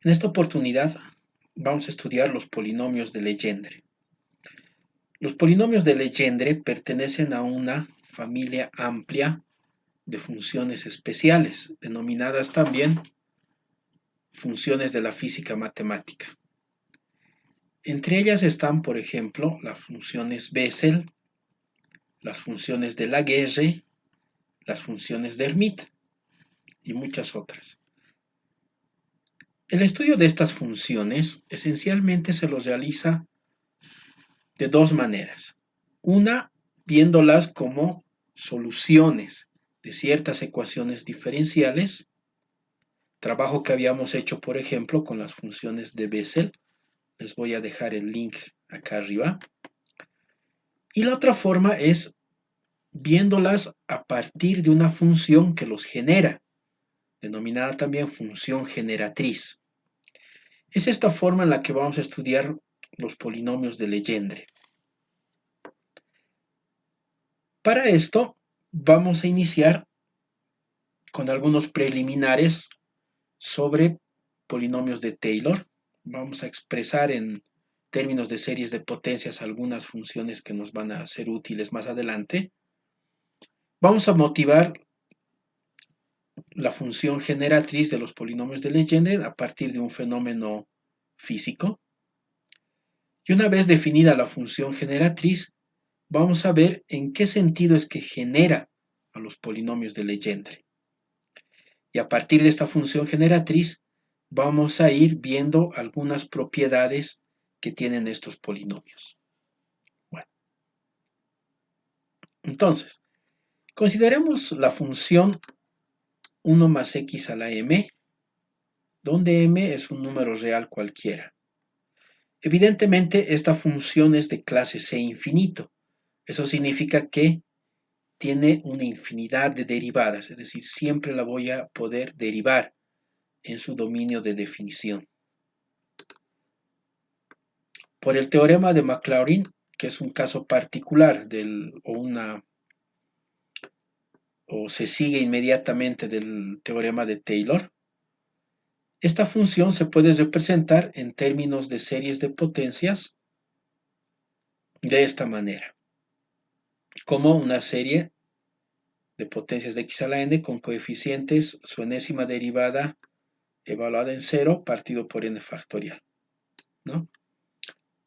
En esta oportunidad vamos a estudiar los polinomios de Legendre. Los polinomios de Legendre pertenecen a una familia amplia de funciones especiales, denominadas también funciones de la física matemática. Entre ellas están, por ejemplo, las funciones Bessel, las funciones de Laguerre, las funciones de Hermite y muchas otras. El estudio de estas funciones esencialmente se los realiza de dos maneras. Una, viéndolas como soluciones de ciertas ecuaciones diferenciales, trabajo que habíamos hecho, por ejemplo, con las funciones de Bessel. Les voy a dejar el link acá arriba. Y la otra forma es viéndolas a partir de una función que los genera, denominada también función generatriz. Es esta forma en la que vamos a estudiar los polinomios de Legendre. Para esto vamos a iniciar con algunos preliminares sobre polinomios de Taylor. Vamos a expresar en términos de series de potencias algunas funciones que nos van a ser útiles más adelante. Vamos a motivar la función generatriz de los polinomios de Legendre a partir de un fenómeno físico. Y una vez definida la función generatriz, vamos a ver en qué sentido es que genera a los polinomios de Legendre. Y a partir de esta función generatriz, vamos a ir viendo algunas propiedades que tienen estos polinomios. Bueno, entonces, consideremos la función 1 más x a la m, donde m es un número real cualquiera. Evidentemente, esta función es de clase C infinito. Eso significa que tiene una infinidad de derivadas, es decir, siempre la voy a poder derivar en su dominio de definición. Por el teorema de Maclaurin, que es un caso particular o se sigue inmediatamente del teorema de Taylor, esta función se puede representar en términos de series de potencias de esta manera, como una serie de potencias de x a la n con coeficientes su enésima derivada evaluada en 0 partido por n factorial, ¿no?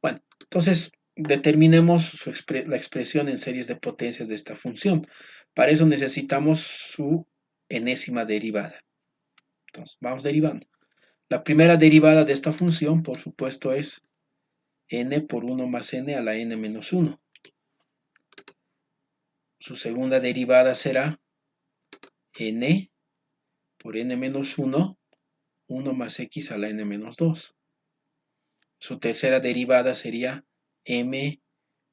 Bueno, entonces determinemos la expresión en series de potencias de esta función. Para eso necesitamos su enésima derivada. Entonces, vamos derivando. La primera derivada de esta función, por supuesto, es n por 1 más n a la n menos 1. Su segunda derivada será n por n menos 1, 1 más x a la n menos 2. Su tercera derivada sería m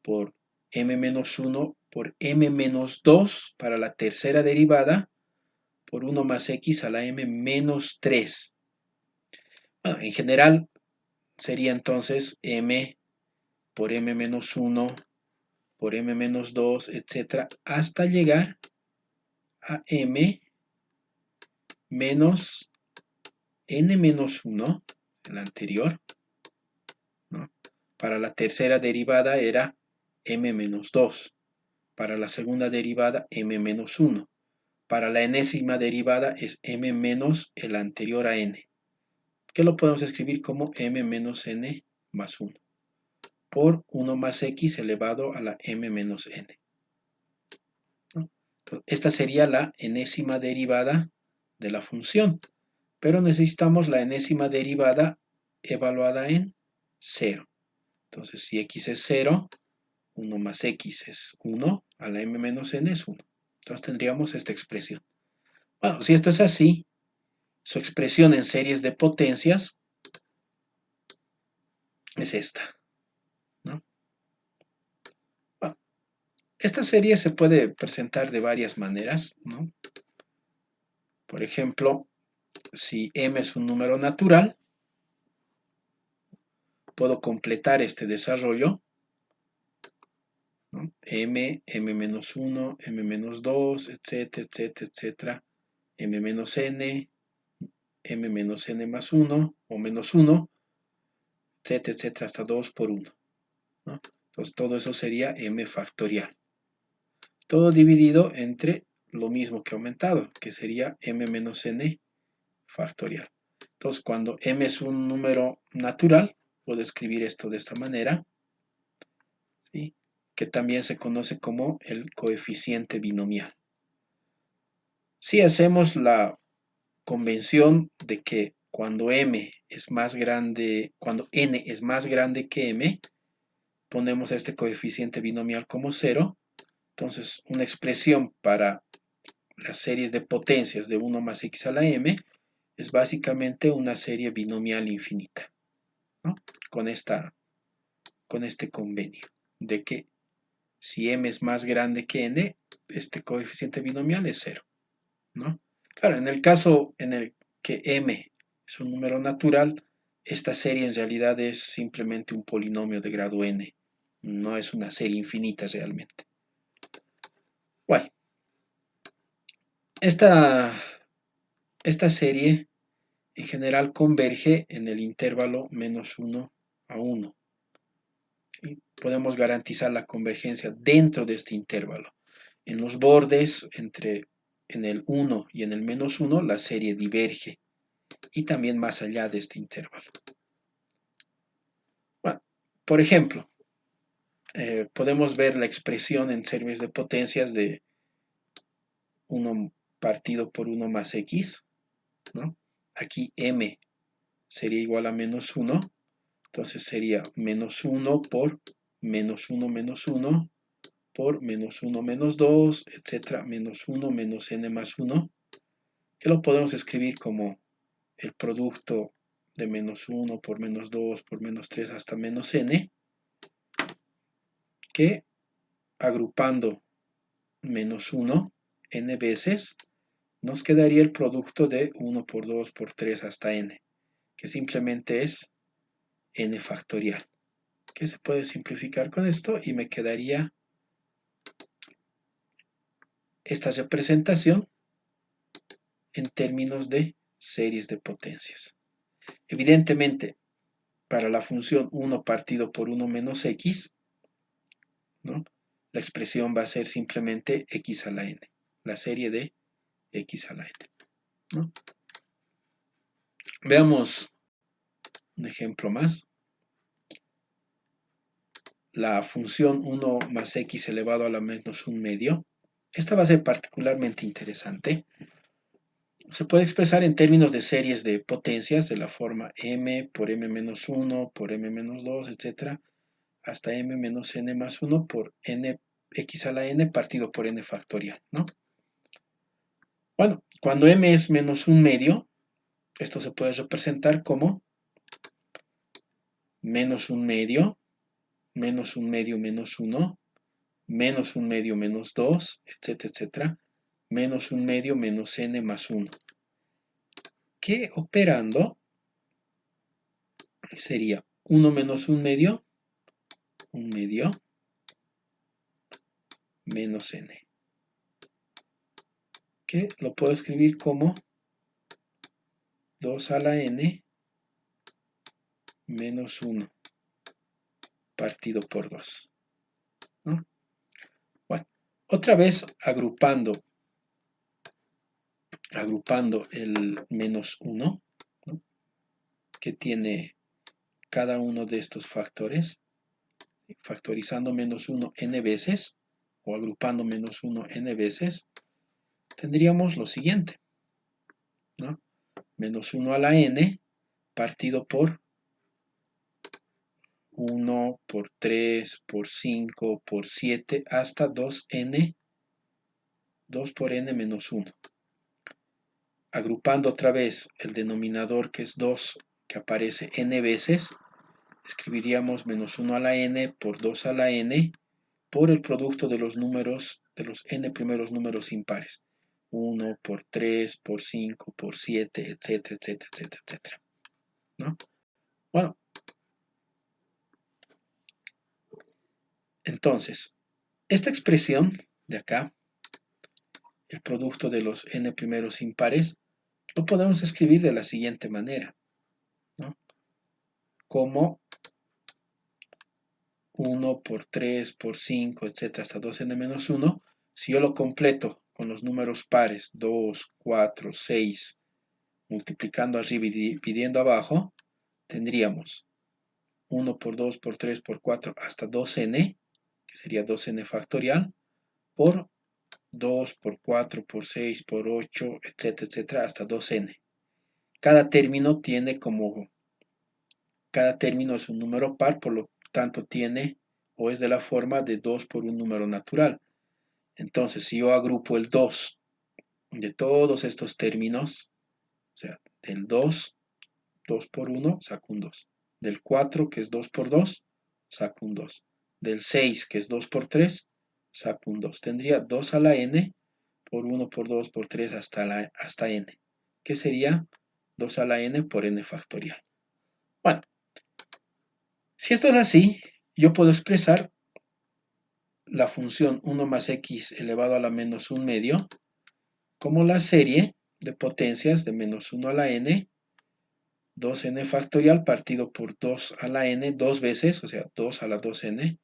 por m menos 1 por m menos 2 para la tercera derivada por 1 más x a la m menos 3. Bueno, en general sería entonces m por m menos 1 por m menos 2, etc. hasta llegar a m menos n menos 1, el anterior, ¿no? Para la tercera derivada era m menos 2. Para la segunda derivada, m menos 1. Para la enésima derivada es m menos el anterior a n, que lo podemos escribir como m menos n más 1, por 1 más x elevado a la m menos n. ¿No? Entonces, esta sería la enésima derivada de la función, pero necesitamos la enésima derivada evaluada en 0. Entonces, si x es 0, 1 más x es 1, a la m menos n es 1. Entonces tendríamos esta expresión. Bueno, si esto es así, su expresión en series de potencias es esta, ¿no? Bueno, esta serie se puede presentar de varias maneras, ¿no? Por ejemplo, si m es un número natural, puedo completar este desarrollo, ¿no? m, m menos 1, m menos 2, etcétera, etcétera, etcétera, m menos n, m menos n más 1 o menos 1, etcétera, etcétera, hasta 2 por 1, ¿no? Entonces todo eso sería m factorial. Todo dividido entre lo mismo que aumentado, que sería m menos n factorial. Entonces cuando m es un número natural, puedo escribir esto de esta manera, ¿sí? Que también se conoce como el coeficiente binomial. Si hacemos la convención de que cuando m es más grande, cuando n es más grande que m, ponemos este coeficiente binomial como 0, entonces una expresión para las series de potencias de 1 más x a la m es básicamente una serie binomial infinita, ¿no? Con este convenio de que si m es más grande que n, este coeficiente binomial es 0, ¿no? Claro, en el caso en el que m es un número natural, esta serie en realidad es simplemente un polinomio de grado n, no es una serie infinita realmente. Bueno, esta serie en general converge en el intervalo menos 1 a 1. ¿Sí? Podemos garantizar la convergencia dentro de este intervalo. En los bordes, en el 1 y en el menos 1, la serie diverge. Y también más allá de este intervalo. Bueno, por ejemplo, podemos ver la expresión en series de potencias de 1 partido por 1 más x, ¿no? Aquí m sería igual a menos 1, entonces sería menos 1 por menos 1 menos 1 por menos 1 menos 2, etcétera, menos 1 menos n más 1, que lo podemos escribir como el producto de menos 1 por menos 2 por menos 3 hasta menos n, que agrupando menos 1 n veces, nos quedaría el producto de 1 por 2 por 3 hasta n, que simplemente es n factorial, que se puede simplificar con esto y me quedaría esta representación en términos de series de potencias. Evidentemente, para la función 1 partido por 1 menos x, ¿no? La expresión va a ser simplemente x a la n, la serie de x a la n, ¿no? Veamos un ejemplo más. La función 1 más x elevado a la menos 1 medio. Esta va a ser particularmente interesante. Se puede expresar en términos de series de potencias de la forma m por m menos 1 por m menos 2, etc. hasta m menos n más 1 por n x a la n partido por n factorial, ¿no? Bueno, cuando m es menos 1 medio, esto se puede representar como menos 1 medio, menos 1 medio menos 1, menos 1 medio menos 2, etcétera, etcétera, menos 1 medio menos n más 1. Que operando sería 1 menos 1 medio, 1 medio, menos n. Que lo puedo escribir como 2 a la n menos 1 partido por 2, ¿no? Bueno, otra vez agrupando el menos 1, ¿no? Que tiene cada uno de estos factores, factorizando menos 1 n veces, o agrupando menos 1 n veces, tendríamos lo siguiente, ¿no? Menos 1 a la n partido por 1, por 3, por 5, por 7, hasta 2n, 2 por n menos 1. Agrupando otra vez el denominador que es 2, que aparece n veces, escribiríamos menos 1 a la n por 2 a la n por el producto de los números, de los n primeros números impares. 1 por 3, por 5, por 7, etcétera, etcétera, etcétera, etcétera, ¿no? Bueno, entonces, esta expresión de acá, el producto de los n primeros impares, lo podemos escribir de la siguiente manera, ¿no? Como 1 por 3 por 5, etcétera, hasta 2n-1. Si yo lo completo con los números pares, 2, 4, 6, multiplicando arriba y dividiendo abajo, tendríamos 1 por 2 por 3 por 4 hasta 2n, que sería 2n factorial, por 2 por 4 por 6 por 8, etcétera, etcétera, hasta 2n. Cada término es un número par, por lo tanto tiene o es de la forma de 2 por un número natural. Entonces, si yo agrupo el 2 de todos estos términos, o sea, del 2, 2 por 1, saco un 2. Del 4, que es 2 por 2, saco un 2. Del 6, que es 2 por 3, saco un 2. Tendría 2 a la n por 1 por 2 por 3 hasta n, que sería 2 a la n por n factorial. Bueno, si esto es así, yo puedo expresar la función 1 más x elevado a la menos 1 medio como la serie de potencias de menos 1 a la n, 2n factorial partido por 2 a la n dos veces, o sea, 2 a la 2n,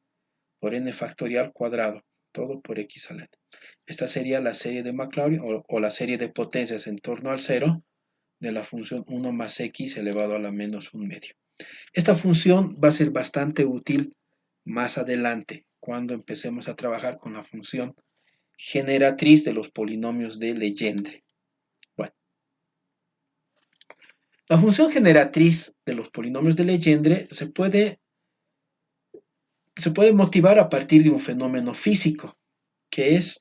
por n factorial cuadrado, todo por x a la n. Esta sería la serie de Maclaurin o la serie de potencias en torno al cero de la función 1 más x elevado a la menos 1 medio. Esta función va a ser bastante útil más adelante, cuando empecemos a trabajar con la función generatriz de los polinomios de Legendre. Bueno, la función generatriz de los polinomios de Legendre se puede motivar a partir de un fenómeno físico, que es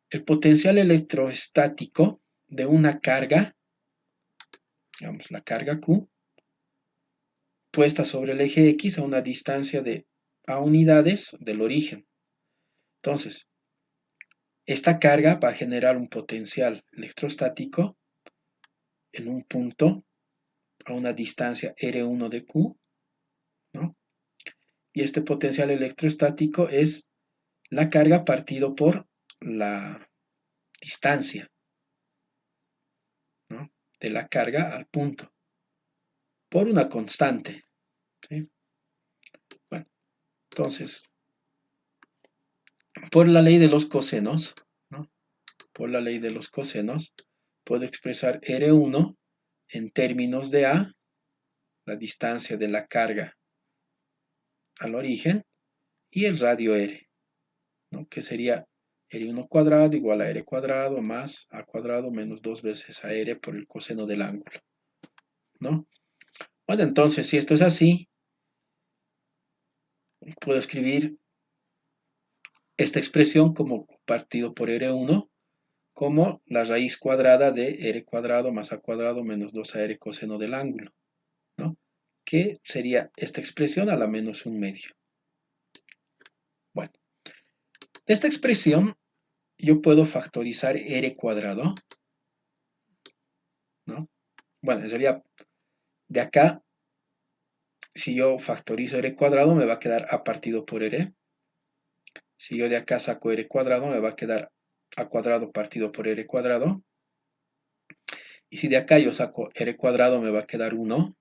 el potencial electrostático de una carga, digamos la carga Q, puesta sobre el eje X a una distancia de a unidades del origen. Entonces, esta carga va a generar un potencial electrostático en un punto a una distancia R1 de Q, ¿no? Y este potencial electrostático es la carga partido por la distancia, ¿no?, de la carga al punto, por una constante, ¿sí? Bueno, entonces, por la ley de los cosenos, ¿no?, por la ley de los cosenos, puedo expresar R1 en términos de A, la distancia de la carga al origen, y el radio R, ¿no?, que sería R1 cuadrado igual a R cuadrado más A cuadrado menos 2 veces a R por el coseno del ángulo, ¿no? Bueno, entonces, si esto es así, puedo escribir esta expresión como partido por R1 como la raíz cuadrada de R cuadrado más A cuadrado menos 2AR coseno del ángulo, ¿no?, que sería esta expresión a la menos 1 medio. Bueno, de esta expresión yo puedo factorizar R cuadrado, ¿no? Bueno, en realidad, de acá, si yo factorizo R cuadrado, me va a quedar A partido por R. Si yo de acá saco R cuadrado, me va a quedar A cuadrado partido por R cuadrado. Y si de acá yo saco R cuadrado, me va a quedar 1,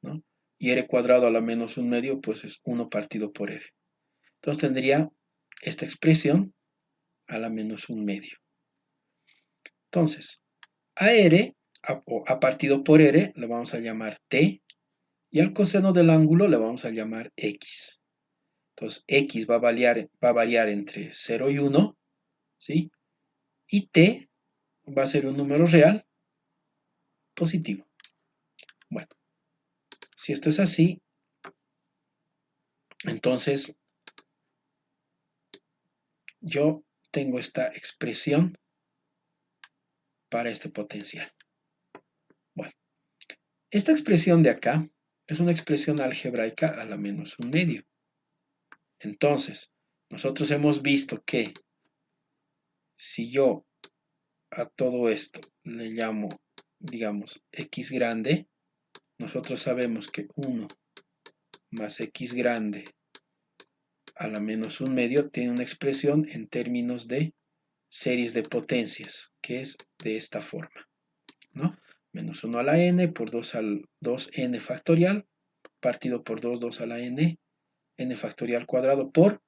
¿no? Y R cuadrado a la menos 1 medio, pues es 1 partido por R. Entonces tendría esta expresión a la menos 1 medio. Entonces, a R, a partido por R, le vamos a llamar T, y al coseno del ángulo le vamos a llamar X. Entonces, X va a variar entre 0 y 1, ¿sí? Y T va a ser un número real positivo. Bueno, si esto es así, entonces yo tengo esta expresión para este potencial. Bueno, esta expresión de acá es una expresión algebraica a la menos 1 medio. Entonces, nosotros hemos visto que si yo a todo esto le llamo, digamos, x grande, nosotros sabemos que 1 más x grande a la menos 1 medio tiene una expresión en términos de series de potencias, que es de esta forma, ¿no? Menos 1 a la n por 2 al 2n factorial, partido por 2, 2 a la n, n factorial cuadrado por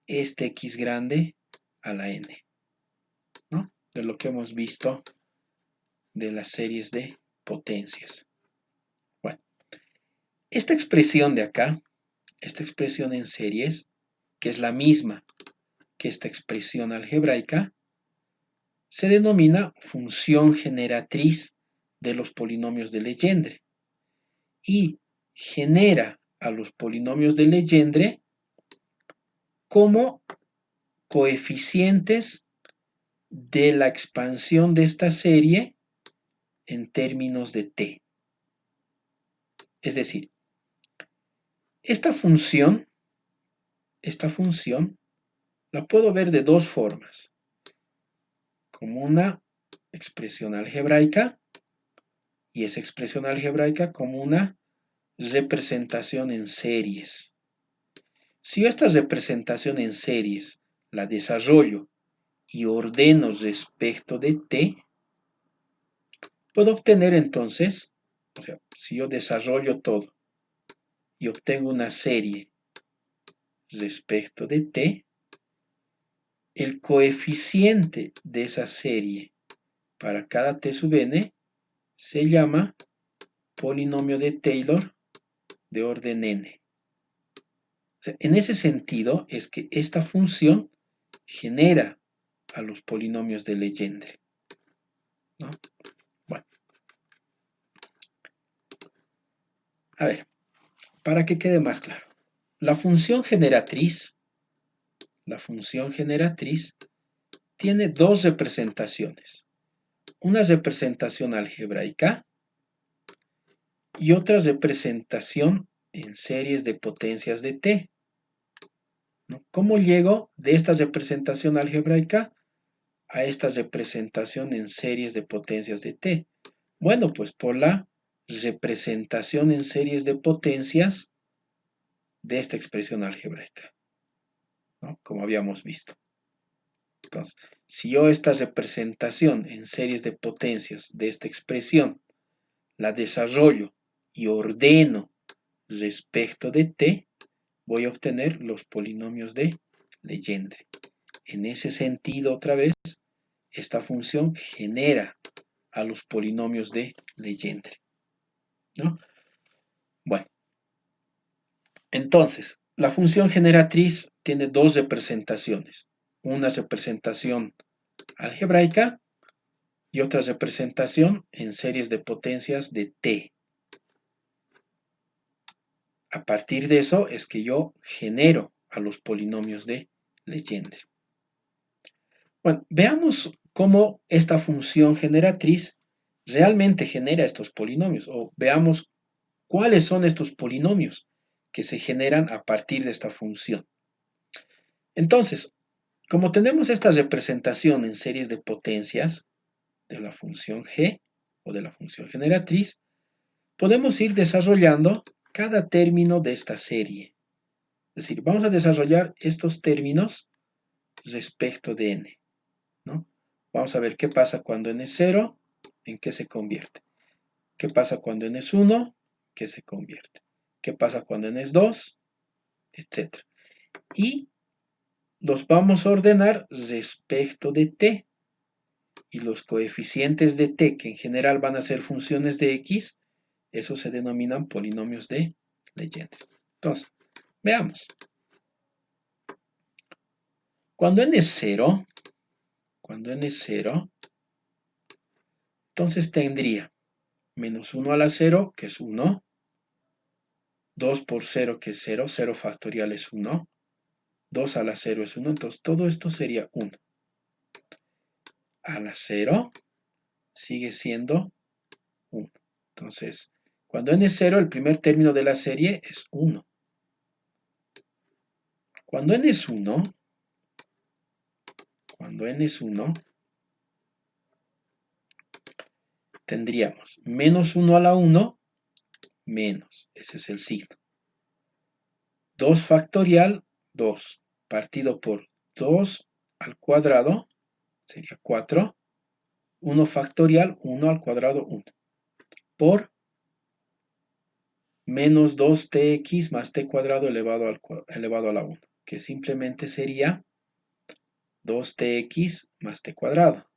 este x grande a la n, ¿no? De lo que hemos visto de las series de potencias. Bueno, esta expresión de acá, esta expresión en series, que es la misma que esta expresión algebraica, se denomina función generatriz de los polinomios de Legendre y genera a los polinomios de Legendre como coeficientes de la expansión de esta serie en términos de t. Es decir, esta función la puedo ver de dos formas, como una expresión algebraica y esa expresión algebraica como una representación en series. Si yo esta representación en series la desarrollo y ordeno respecto de t, puedo obtener entonces, o sea, si yo desarrollo todo y obtengo una serie respecto de t, el coeficiente de esa serie para cada t sub n se llama polinomio de Taylor de orden n. O sea, en ese sentido es que esta función genera a los polinomios de Legendre, ¿no? Bueno, a ver, para que quede más claro. La función generatriz tiene dos representaciones. Una representación algebraica y otra representación en series de potencias de t, ¿no? ¿Cómo llego de esta representación algebraica a esta representación en series de potencias de t? Bueno, pues por la representación en series de potencias de esta expresión algebraica, ¿no? Como habíamos visto. Entonces, si yo esta representación en series de potencias de esta expresión la desarrollo y ordeno respecto de t, voy a obtener los polinomios de Legendre. En ese sentido, otra vez, esta función genera a los polinomios de Legendre, ¿no? Bueno, entonces, la función generatriz tiene dos representaciones. Una representación algebraica y otra representación en series de potencias de t. A partir de eso es que yo genero a los polinomios de Legendre. Bueno, veamos cómo esta función generatriz realmente genera estos polinomios, o veamos cuáles son estos polinomios que se generan a partir de esta función. Entonces, como tenemos esta representación en series de potencias de la función g o de la función generatriz, podemos ir desarrollando cada término de esta serie. Es decir, vamos a desarrollar estos términos respecto de n, ¿no? Vamos a ver qué pasa cuando n es 0, en qué se convierte. ¿Qué pasa cuando n es 1? ¿Qué se convierte? ¿Qué pasa cuando n es 2? Etcétera. Y los vamos a ordenar respecto de t. Y los coeficientes de t, que en general van a ser funciones de x, esos se denominan polinomios de Legendre. Entonces, veamos. Cuando n es 0, entonces tendría menos 1 a la 0, que es 1, 2 por 0, que es 0, 0 factorial es 1, 2 a la 0 es 1, entonces todo esto sería 1. A la 0 sigue siendo 1. Entonces, cuando n es 0, el primer término de la serie es 1. Cuando n es 1, tendríamos menos 1 a la 1, menos, ese es el signo. 2 factorial, 2, partido por 2 al cuadrado, sería 4, 1 factorial, 1 al cuadrado 1, por menos 2tx más t cuadrado elevado a la 1, que simplemente sería 2tx más t cuadrado.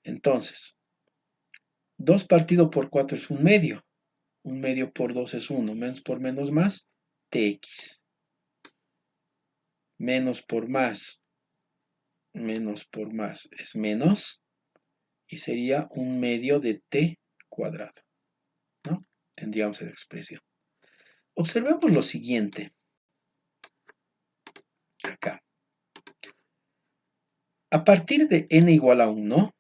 Entonces, 2 partido por 4 es 1 medio por 2 es 1, menos por menos más, tx. Menos por más es menos, y sería 1 medio de t cuadrado, ¿no? Tendríamos esa expresión. Observemos lo siguiente, acá. A partir de n igual a 1,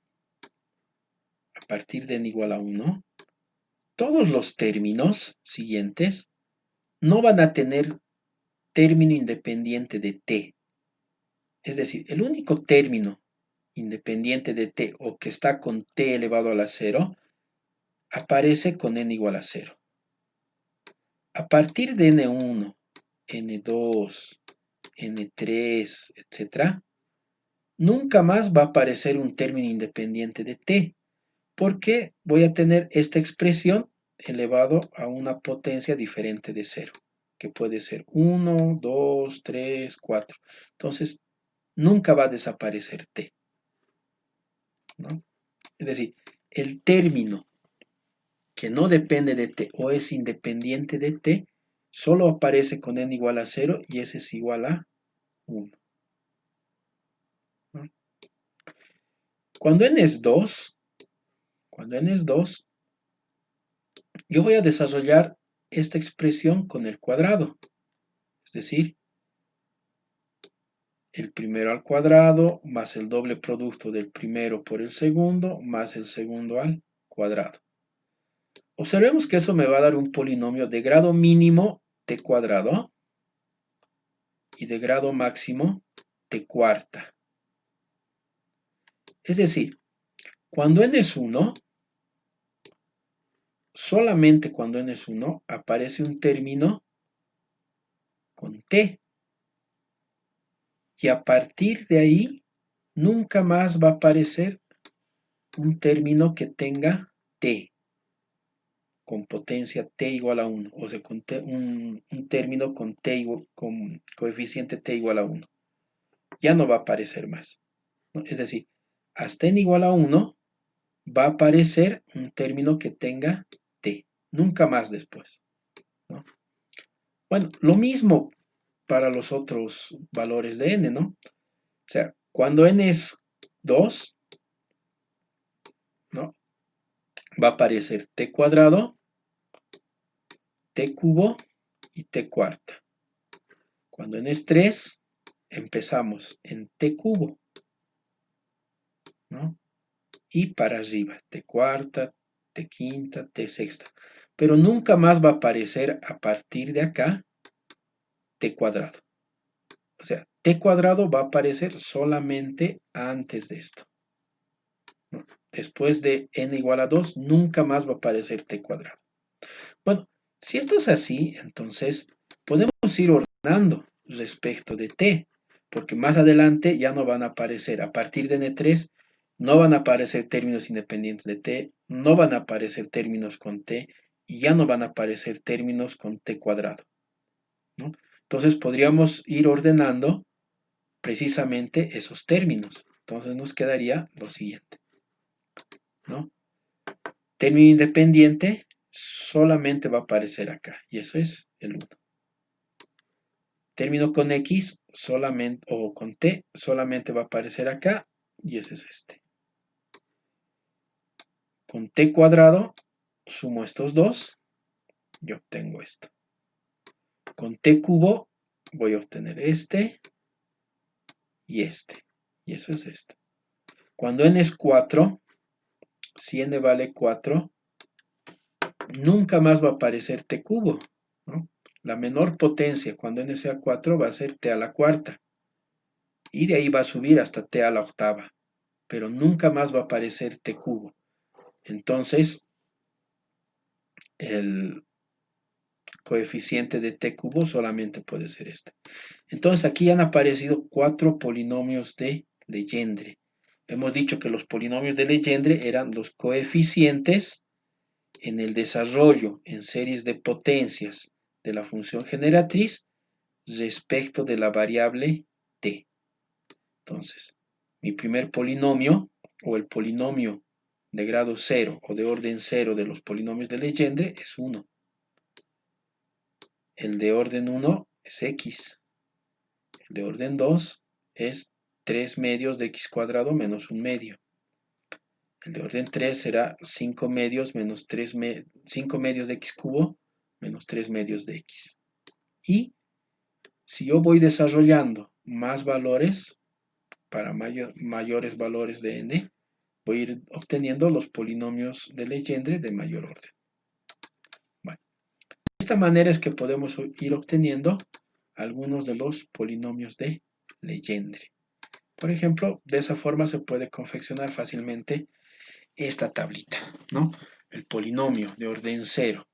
todos los términos siguientes no van a tener término independiente de t. Es decir, el único término independiente de t o que está con t elevado a la 0 aparece con n igual a 0. A partir de n1, n2, n3, etc., nunca más va a aparecer un término independiente de t, porque voy a tener esta expresión elevado a una potencia diferente de 0, que puede ser 1, 2, 3, 4. Entonces, nunca va a desaparecer t, ¿no? Es decir, el término que no depende de t o es independiente de t, solo aparece con n igual a 0 y ese es igual a 1, ¿no? Cuando n es 2, yo voy a desarrollar esta expresión con el cuadrado. Es decir, el primero al cuadrado más el doble producto del primero por el segundo más el segundo al cuadrado. Observemos que eso me va a dar un polinomio de grado mínimo t cuadrado y de grado máximo t cuarta. Es decir, cuando n es 1, solamente cuando n es 1 aparece un término con t. Y a partir de ahí, nunca más va a aparecer un término que tenga t, con potencia t igual a 1, o sea, un término con coeficiente t igual a 1. Ya no va a aparecer más, ¿no? Es decir, hasta n igual a 1 va a aparecer un término que tenga t, nunca más después, ¿no? Bueno, lo mismo para los otros valores de n, ¿no? O sea, cuando n es 2, ¿no? Va a aparecer t cuadrado, t cubo y t cuarta. Cuando n es 3, empezamos en t cubo, ¿no? Y para arriba, t cuarta, t quinta, t sexta. Pero nunca más va a aparecer a partir de acá t cuadrado. O sea, t cuadrado va a aparecer solamente antes de esto, ¿no? Después de n igual a 2, nunca más va a aparecer t cuadrado. Bueno, si esto es así, entonces podemos ir ordenando respecto de t, porque más adelante ya no van a aparecer, a partir de n3, no van a aparecer términos independientes de t, no van a aparecer términos con t, y ya no van a aparecer términos con t cuadrado, ¿no? Entonces podríamos ir ordenando precisamente esos términos. Entonces nos quedaría lo siguiente, ¿no? Término independiente solamente va a aparecer acá, y eso es el 1. Término con x solamente, o con t, solamente va a aparecer acá, y ese es este. Con t cuadrado, sumo estos dos, y obtengo esto. Con t cubo, voy a obtener este, y este. Y eso es esto. Cuando n es 4, si n vale 4, nunca más va a aparecer t cubo, ¿no? La menor potencia cuando n sea 4 va a ser t a la cuarta. Y de ahí va a subir hasta t a la octava. Pero nunca más va a aparecer t cubo. Entonces, el coeficiente de t cubo solamente puede ser este. Entonces, aquí han aparecido 4 polinomios de Legendre. hemos dicho que los polinomios de Legendre eran los coeficientes en el desarrollo en series de potencias de la función generatriz respecto de la variable t. Entonces, mi primer polinomio, o el polinomio de grado 0 o de orden 0 de los polinomios de Legendre es 1. El de orden 1 es x. El de orden 2 es 3 medios de x cuadrado menos 1 medio. El de orden 3 será 5 medios menos 5 medios de x cubo menos 3 medios de x. Y si yo voy desarrollando más valores, para mayores valores de n, voy a ir obteniendo los polinomios de Legendre de mayor orden. Bueno, de esta manera es que podemos ir obteniendo algunos de los polinomios de Legendre. Por ejemplo, de esa forma se puede confeccionar fácilmente esta tablita, ¿no? El polinomio de orden 0.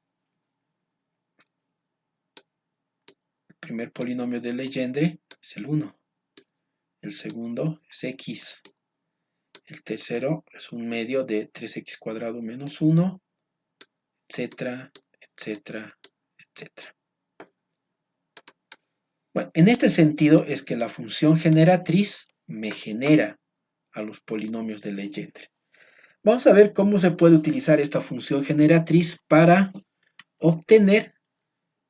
El primer polinomio de Legendre es el 1. El segundo es x. El tercero es un medio de 3x cuadrado menos 1, etcétera, etcétera, etcétera. Bueno, en este sentido es que la función generatriz me genera a los polinomios de Legendre. Vamos a ver cómo se puede utilizar esta función generatriz para obtener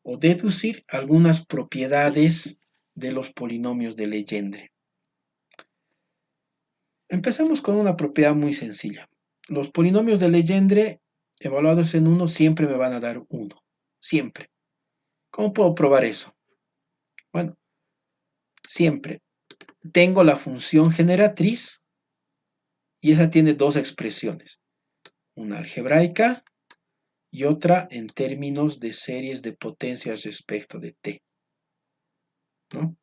o deducir algunas propiedades de los polinomios de Legendre. Empezamos con una propiedad muy sencilla. Los polinomios de Legendre evaluados en 1 siempre me van a dar 1. Siempre. ¿Cómo puedo probar eso? Bueno, siempre tengo la función generatriz y esa tiene dos expresiones. Una algebraica y otra en términos de series de potencias respecto de t, ¿no?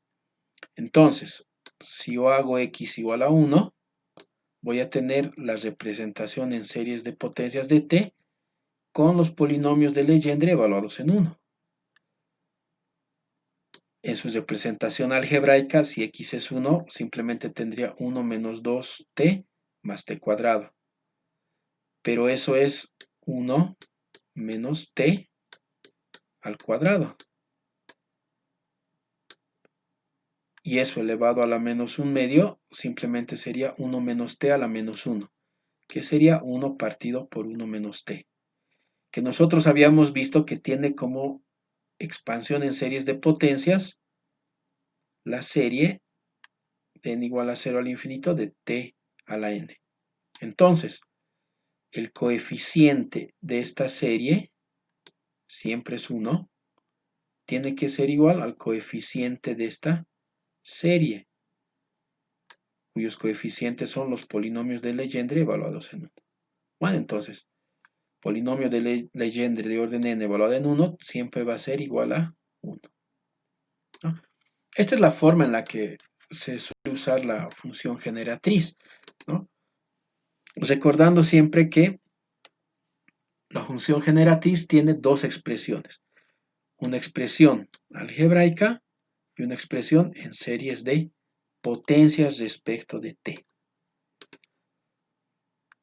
Entonces, si yo hago x igual a 1, voy a tener la representación en series de potencias de t con los polinomios de Legendre evaluados en 1. En su representación algebraica, si x es 1, simplemente tendría 1 menos 2t más t cuadrado. Pero eso es 1 menos t al cuadrado. Y eso elevado a la menos 1 medio simplemente sería 1 menos t a la menos 1, que sería 1 partido por 1 menos t, que nosotros habíamos visto que tiene como expansión en series de potencias la serie de n igual a 0 al infinito de t a la n. Entonces, el coeficiente de esta serie siempre es 1, tiene que ser igual al coeficiente de esta serie, cuyos coeficientes son los polinomios de Legendre evaluados en 1. Bueno, entonces, polinomio de Legendre de orden n evaluado en 1 siempre va a ser igual a 1, ¿no? Esta es la forma en la que se suele usar la función generatriz, ¿no? Recordando siempre que la función generatriz tiene dos expresiones. Una expresión algebraica y una expresión en series de potencias respecto de t.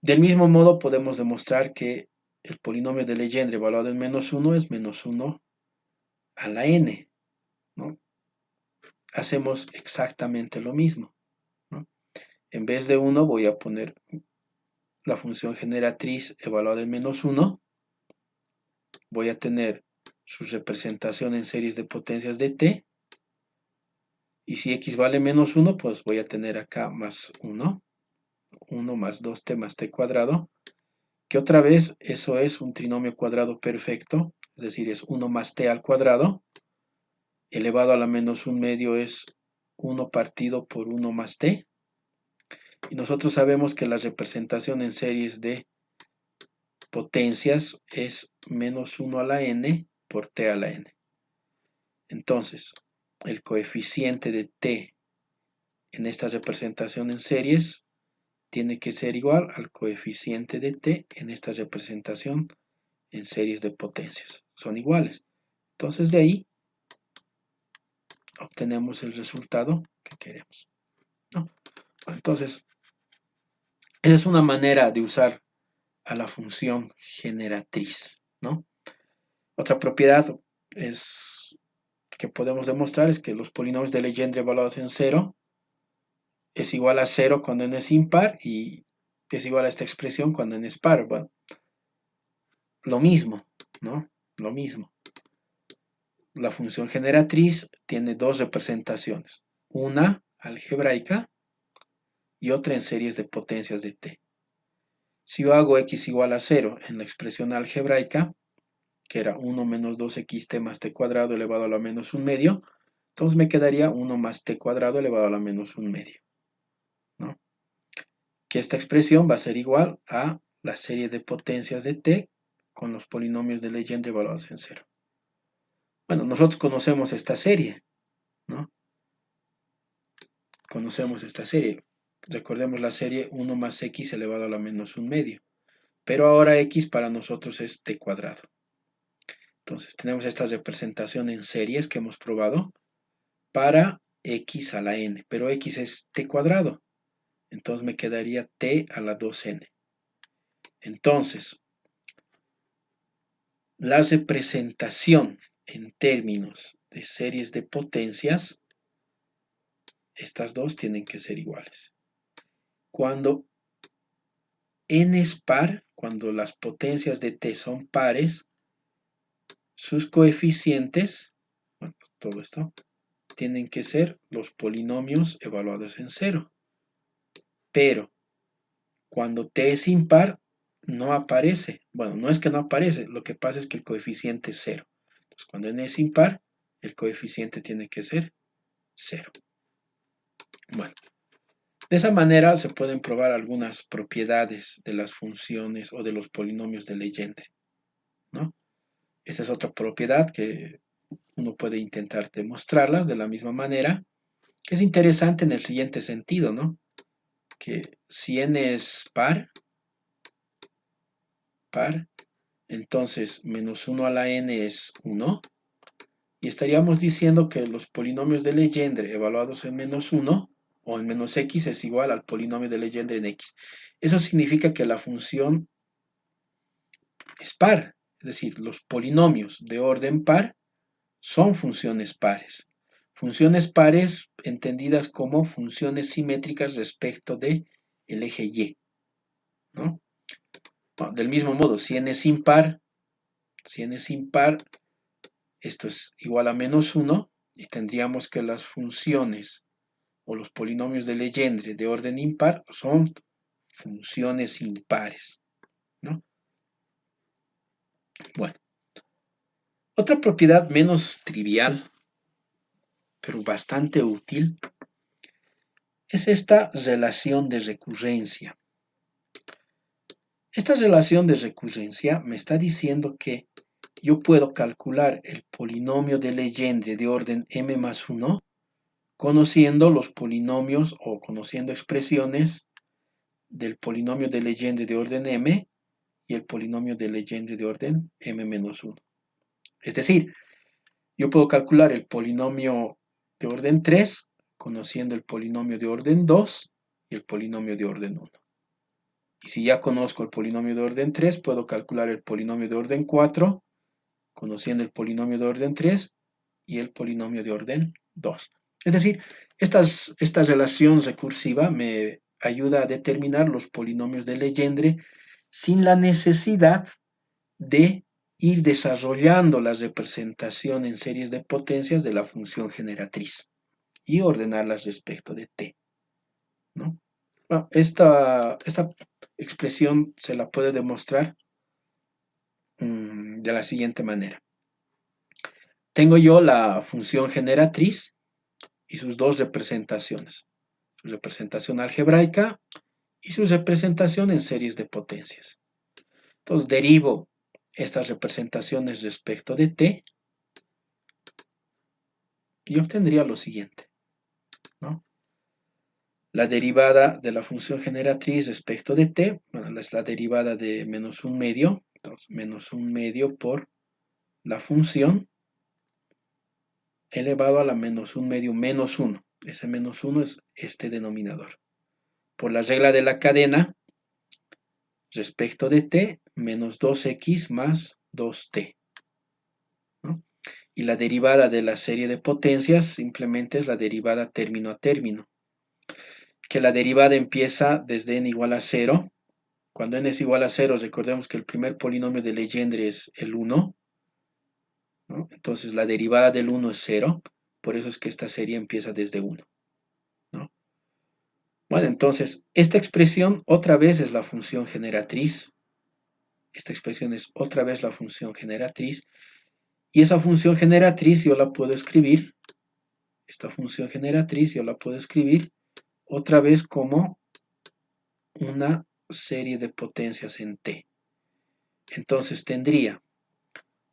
Del mismo modo podemos demostrar que el polinomio de Legendre evaluado en menos 1 es menos 1 a la n, ¿no? Hacemos exactamente lo mismo, ¿no? En vez de 1 voy a poner la función generatriz evaluada en menos 1. Voy a tener su representación en series de potencias de t. Y si x vale menos 1, pues voy a tener acá más 1. 1 más 2t más t cuadrado. Que otra vez eso es un trinomio cuadrado perfecto. Es decir, es 1 más t al cuadrado. Elevado a la menos 1 medio es 1 partido por 1 más t. Y nosotros sabemos que la representación en series de potencias es menos 1 a la n por t a la n. Entonces, el coeficiente de t en esta representación en series tiene que ser igual al coeficiente de t en esta representación en series de potencias. Son iguales. Entonces, de ahí obtenemos el resultado que queremos, ¿no? Entonces, Esa es una manera de usar a la función generatriz, ¿no? Otra propiedad que podemos demostrar es que los polinomios de Legendre evaluados en 0 es igual a 0 cuando n es impar y es igual a esta expresión cuando n es par. Bueno, lo mismo, ¿no? Lo mismo. La función generatriz tiene dos representaciones, una algebraica y otra en series de potencias de t. Si yo hago x igual a 0 en la expresión algebraica, que era 1 menos 2xt más t cuadrado elevado a la menos 1 medio, entonces me quedaría 1 más t cuadrado elevado a la menos 1 medio, ¿no? Que esta expresión va a ser igual a la serie de potencias de t con los polinomios de Legendre evaluados en 0. Bueno, nosotros conocemos esta serie, ¿no? Conocemos esta serie. Recordemos la serie 1 más x elevado a la menos 1 medio. Pero ahora x para nosotros es t cuadrado. Entonces tenemos esta representación en series que hemos probado para x a la n, pero x es t cuadrado. Entonces me quedaría t a la 2n. Entonces, la representación en términos de series de potencias, estas dos tienen que ser iguales. Cuando n es par, cuando las potencias de t son pares, sus coeficientes, bueno, todo esto, tienen que ser los polinomios evaluados en 0. Pero cuando t es impar, no aparece. Bueno, no es que no aparece, lo que pasa es que el coeficiente es 0. Entonces, cuando n es impar, el coeficiente tiene que ser 0. Bueno, de esa manera se pueden probar algunas propiedades de las funciones o de los polinomios de Legendre, ¿no? Esa es otra propiedad que uno puede intentar demostrarlas de la misma manera, que es interesante en el siguiente sentido, ¿no? Que si n es par, entonces menos 1 a la n es 1, y estaríamos diciendo que los polinomios de Legendre evaluados en menos 1 o en menos x es igual al polinomio de Legendre en x. Eso significa que la función es par, es decir, los polinomios de orden par son funciones pares. Funciones pares entendidas como funciones simétricas respecto del eje y, ¿no? Bueno, del mismo modo, si n es impar, esto es igual a menos 1 y tendríamos que las funciones o los polinomios de Legendre de orden impar son funciones impares, ¿no? Bueno, otra propiedad menos trivial, pero bastante útil, es esta relación de recurrencia. Esta relación de recurrencia me está diciendo que yo puedo calcular el polinomio de Legendre de orden m más 1 conociendo los polinomios o conociendo expresiones del polinomio de Legendre de orden m y el polinomio de Legendre de orden m menos 1. Es decir, yo puedo calcular el polinomio de orden 3 conociendo el polinomio de orden 2 y el polinomio de orden 1. Y si ya conozco el polinomio de orden 3, puedo calcular el polinomio de orden 4 conociendo el polinomio de orden 3 y el polinomio de orden 2. Es decir, esta relación recursiva me ayuda a determinar los polinomios de Legendre sin la necesidad de ir desarrollando la representación en series de potencias de la función generatriz y ordenarlas respecto de t, ¿no? Bueno, esta expresión se la puede demostrar de la siguiente manera. Tengo yo la función generatriz y sus dos representaciones, su representación algebraica y su representación en series de potencias. Entonces derivo estas representaciones respecto de t y obtendría lo siguiente, ¿no? La derivada de la función generatriz respecto de t, bueno, es la derivada de menos 1 medio, entonces menos 1 medio por la función elevado a la menos 1 medio menos 1. Ese menos 1 es este denominador. Por la regla de la cadena, respecto de t menos 2x más 2t, ¿no? Y la derivada de la serie de potencias simplemente es la derivada término a término, que la derivada empieza desde n igual a 0. Cuando n es igual a 0, recordemos que el primer polinomio de Legendre es el 1, ¿no? Entonces la derivada del 1 es 0, por eso es que esta serie empieza desde 1, ¿no? Bueno, entonces esta expresión otra vez es la función generatriz. Esta expresión es otra vez la función generatriz. Y esa función generatriz yo la puedo escribir, esta función generatriz yo la puedo escribir otra vez como una serie de potencias en t. Entonces tendría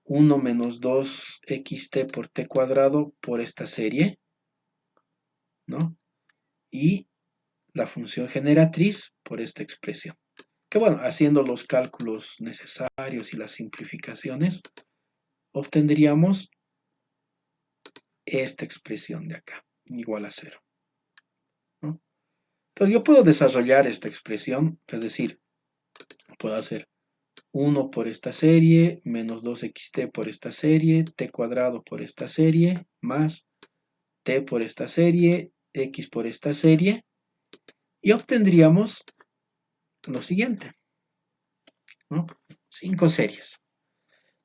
1 menos 2xt por t cuadrado por esta serie, ¿no? Y la función generatriz por esta expresión. Que bueno, haciendo los cálculos necesarios y las simplificaciones, obtendríamos esta expresión de acá, igual a 0, ¿no? Entonces yo puedo desarrollar esta expresión, es decir, puedo hacer 1 por esta serie, menos 2xt por esta serie, t cuadrado por esta serie, más t por esta serie, x por esta serie, y obtendríamos lo siguiente, ¿no? 5 series.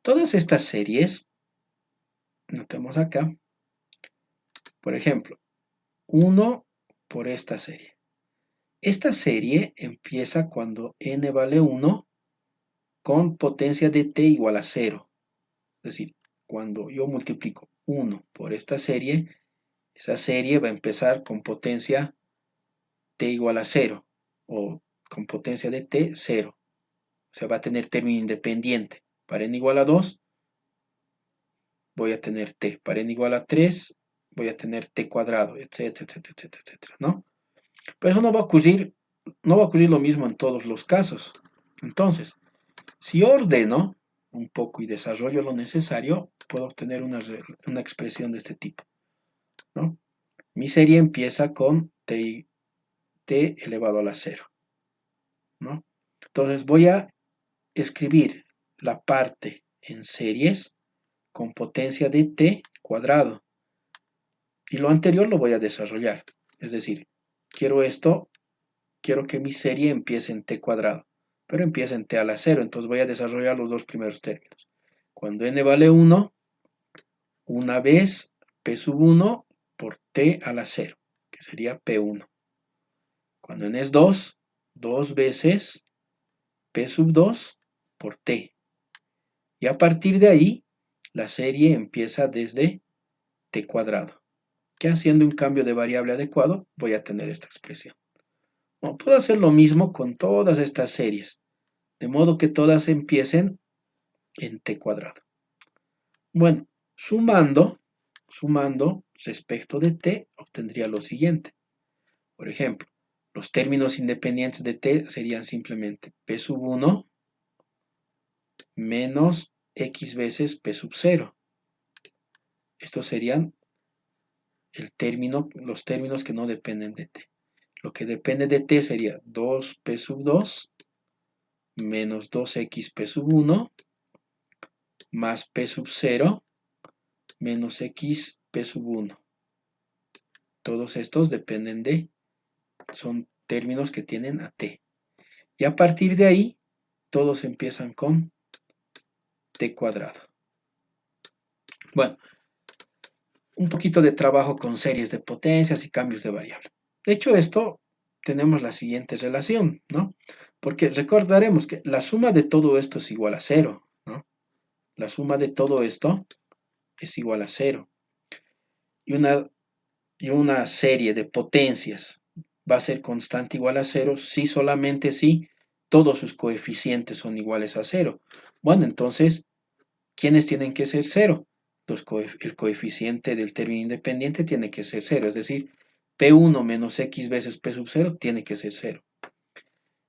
Todas estas series, notemos acá, por ejemplo, 1 por esta serie. Esta serie empieza cuando n vale 1 con potencia de t igual a 0. Es decir, cuando yo multiplico 1 por esta serie, esa serie va a empezar con potencia t igual a 0 o con potencia de t 0. O sea, va a tener término independiente. Para n igual a 2 voy a tener t. Para n igual a 3 voy a tener t cuadrado, etcétera, etcétera, etcétera, etcétera, ¿no? Pero eso no va a ocurrir lo mismo en todos los casos. Entonces, si yo ordeno un poco y desarrollo lo necesario, puedo obtener una expresión de este tipo, ¿no? Mi serie empieza con t elevado a la 0, ¿no? Entonces voy a escribir la parte en series con potencia de t cuadrado. Y lo anterior lo voy a desarrollar. Es decir, quiero que mi serie empiece en t cuadrado, pero empiece en t a la 0. Entonces voy a desarrollar los dos primeros términos. Cuando n vale 1, una vez p sub 1 por t a la 0, que sería p1. Cuando n es 2, dos veces p sub 2 por t. Y a partir de ahí, la serie empieza desde t cuadrado, que haciendo un cambio de variable adecuado, voy a tener esta expresión. Bueno, puedo hacer lo mismo con todas estas series, de modo que todas empiecen en t cuadrado. Bueno, sumando respecto de t, obtendría lo siguiente. Por ejemplo, los términos independientes de t serían simplemente p sub 1 menos x veces p sub 0. Estos serían los términos que no dependen de t. Lo que depende de t sería 2p sub 2 menos 2xp sub 1 más p sub 0 menos xp sub 1. Todos estos son términos que tienen a t. Y a partir de ahí, todos empiezan con t cuadrado. Bueno, un poquito de trabajo con series de potencias y cambios de variable. De hecho, esto tenemos la siguiente relación, ¿no? Porque recordaremos que la suma de todo esto es igual a 0, ¿no? La suma de todo esto es igual a 0. Y una serie de potencias va a ser constante igual a 0 si solamente si todos sus coeficientes son iguales a 0. Bueno, entonces, ¿quiénes tienen que ser 0? El coeficiente del término independiente tiene que ser 0, es decir, P1 menos X veces P sub 0 tiene que ser 0.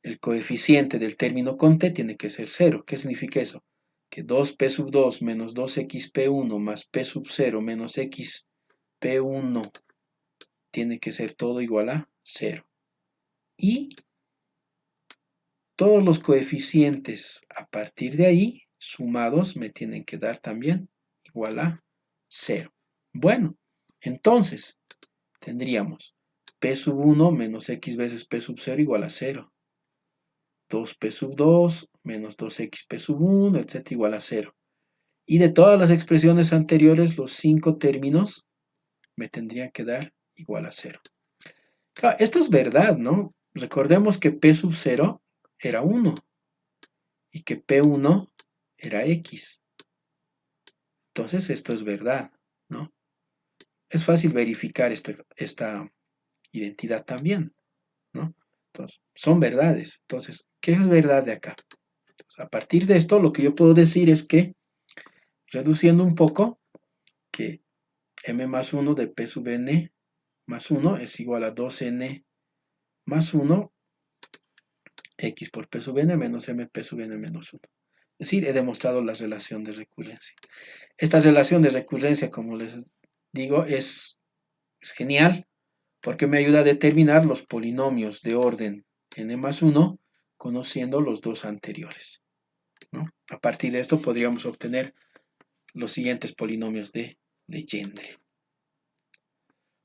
El coeficiente del término con T tiene que ser 0. ¿Qué significa eso? Que 2P sub 2 menos 2XP1 más P sub 0 menos XP1 tiene que ser todo igual a 0. Y todos los coeficientes a partir de ahí, sumados, me tienen que dar también igual a 0. Bueno, entonces tendríamos P sub 1 menos X veces P sub 0 igual a 0. 2P sub 2 menos 2XP sub 1, etc. igual a 0. Y de todas las expresiones anteriores, los 5 términos me tendrían que dar igual a 0. Claro, esto es verdad, ¿no? Recordemos que P sub 0 era 1 y que P1 era X. Entonces esto es verdad, ¿no? Es fácil verificar esta identidad también, ¿no? Entonces, son verdades. Entonces, ¿qué es verdad de acá? Entonces, a partir de esto, lo que yo puedo decir es que, reduciendo un poco, que m más 1 de p sub n más 1 es igual a 2n más 1 x por p sub n menos mp sub n menos 1. Es decir, he demostrado la relación de recurrencia. Esta relación de recurrencia, como les digo, es genial porque me ayuda a determinar los polinomios de orden n más 1 conociendo los dos anteriores, ¿no? A partir de esto podríamos obtener los siguientes polinomios de Legendre.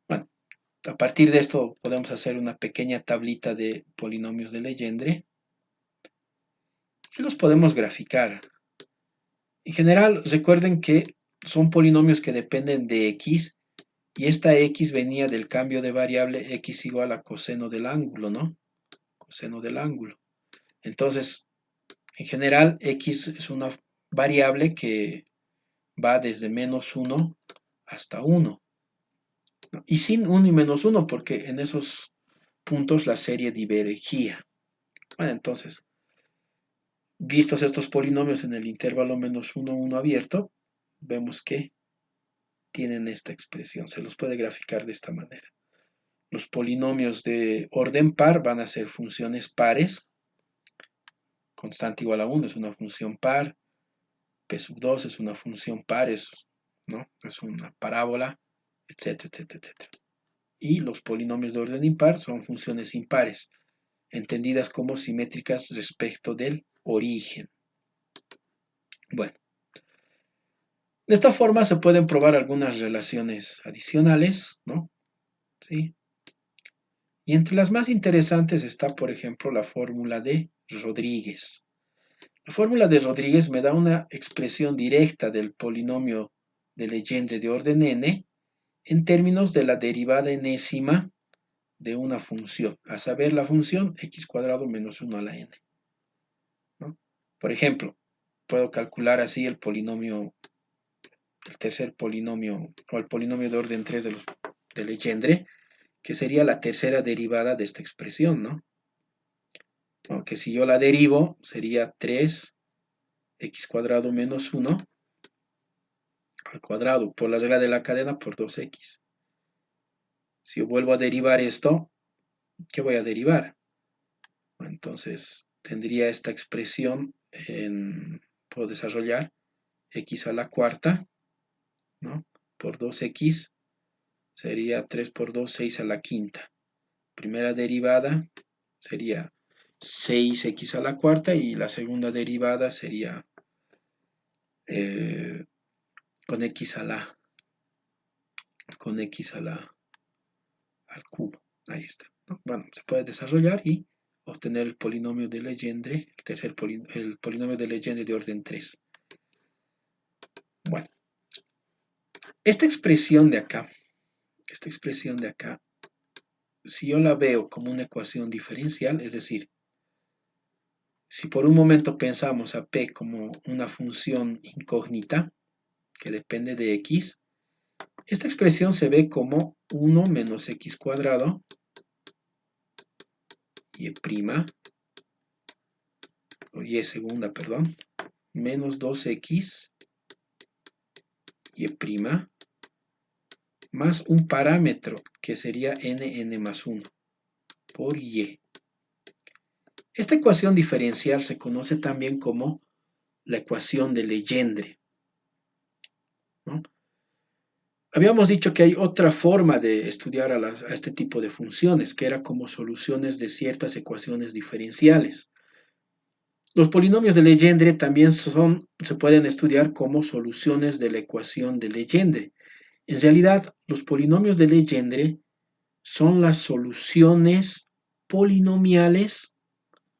Bueno, a partir de esto podemos hacer una pequeña tablita de polinomios de Legendre y los podemos graficar. En general, recuerden que son polinomios que dependen de x y esta x venía del cambio de variable x igual a coseno del ángulo, ¿no? Coseno del ángulo. Entonces, en general, x es una variable que va desde menos 1 hasta 1. ¿No? Y sin 1 y menos 1, porque en esos puntos la serie divergía. Bueno, entonces, vistos estos polinomios en el intervalo menos 1, 1 abierto, vemos que tienen esta expresión. Se los puede graficar de esta manera. Los polinomios de orden par van a ser funciones pares. Constante igual a 1 es una función par. P sub 2 es una función par, ¿no? Es una parábola, etcétera, etcétera, etcétera. Y los polinomios de orden impar son funciones impares, entendidas como simétricas respecto del origen. Bueno, de esta forma se pueden probar algunas relaciones adicionales, ¿no? ¿Sí? Y entre las más interesantes está, por ejemplo, la fórmula de Rodríguez. La fórmula de Rodríguez me da una expresión directa del polinomio de Legendre de orden n en términos de la derivada enésima de una función, a saber, la función x cuadrado menos 1 a la n, ¿no? Por ejemplo, puedo calcular así el polinomio, el tercer polinomio, o el polinomio de orden 3 de Legendre, que sería la tercera derivada de esta expresión, ¿no? Aunque si yo la derivo, sería 3x cuadrado menos 1 al cuadrado por la regla de la cadena por 2x. Si yo vuelvo a derivar esto, ¿qué voy a derivar? Entonces tendría esta expresión, puedo desarrollar x a la cuarta, ¿no? Por 2x sería 3 por 2, 6 a la quinta. Primera derivada sería 6x a la cuarta y la segunda derivada sería con x al cubo. Ahí está, ¿no? Bueno, se puede desarrollar y obtener el polinomio de Legendre, el polinomio de Legendre de orden 3. Bueno, esta expresión de acá, si yo la veo como una ecuación diferencial, es decir, si por un momento pensamos a P como una función incógnita que depende de x, esta expresión se ve como 1 menos x cuadrado y' o y segunda, perdón, menos 2x y' más un parámetro que sería n más 1 por y. Esta ecuación diferencial se conoce también como la ecuación de Legendre, ¿no? Habíamos dicho que hay otra forma de estudiar a este tipo de funciones, que era como soluciones de ciertas ecuaciones diferenciales. Los polinomios de Legendre también se pueden estudiar como soluciones de la ecuación de Legendre. En realidad, los polinomios de Legendre son las soluciones polinomiales,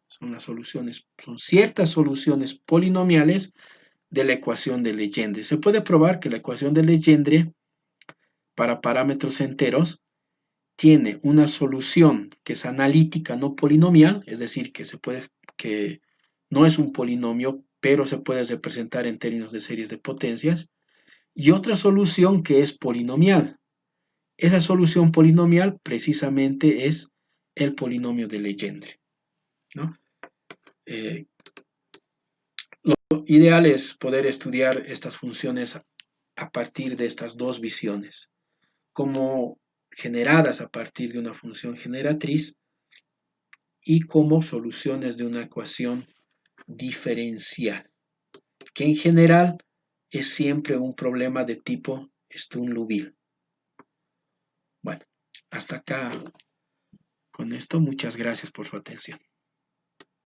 son ciertas soluciones polinomiales de la ecuación de Legendre. Se puede probar que la ecuación de Legendre para parámetros enteros tiene una solución que es analítica, no polinomial, es decir, que no es un polinomio, pero se puede representar en términos de series de potencias, y otra solución que es polinomial. Esa solución polinomial precisamente es el polinomio de Legendre, ¿no? Lo ideal es poder estudiar estas funciones a partir de estas dos visiones, como generadas a partir de una función generatriz y como soluciones de una ecuación diferencial, que en general es siempre un problema de tipo Sturm-Liouville. Bueno, hasta acá con esto. Muchas gracias por su atención.